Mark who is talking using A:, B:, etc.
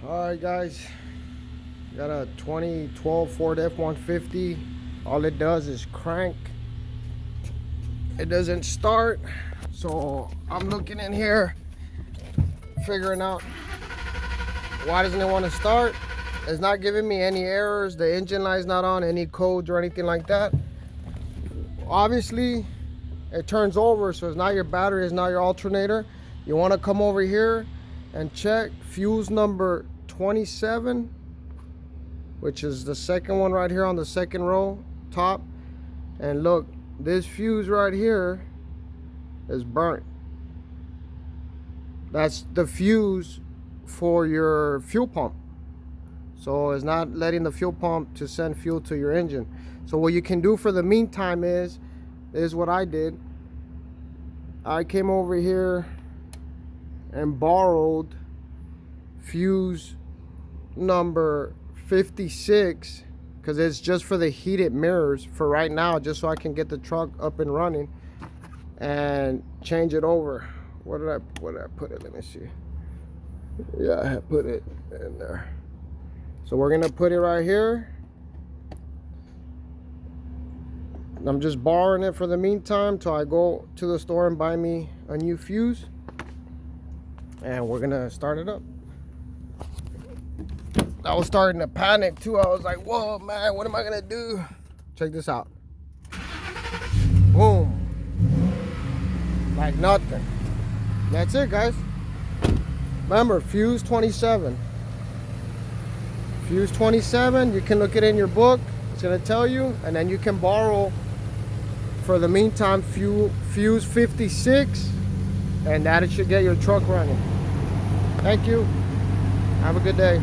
A: Alright guys, got a 2012 Ford F-150. All it does is crank. It doesn't start. So I'm looking in here, figuring out why doesn't it want to start. It's not giving me any errors. The engine light's not on, any codes or anything like that. Obviously, it turns over, so it's not your battery, it's not your alternator. You want to come over here and check fuse number 27, which is the second one right here on the second row top. And look, this fuse right here is burnt. That's the fuse for your fuel pump. So it's not letting the fuel pump to send fuel to your engine. So what you can do for the meantime is what I did. I came over here and borrowed fuse number 56 because it's just for the heated mirrors for right now, just so I can get the truck up and running and change it over. Where did I put it? Let me see. Yeah, I had put it in there. So we're gonna put it right here. I'm just borrowing it for the meantime till I go to the store and buy me a new fuse, and we're gonna start it up. I was starting to panic too. I was like, whoa man, what am I gonna do? Check this out. Boom. Like nothing. That's it, guys. Remember, fuse 27. Fuse 27, you can look it in your book. It's gonna tell you, and then you can borrow for the meantime fuse 56, and that should get your truck running. Thank you. Have a good day.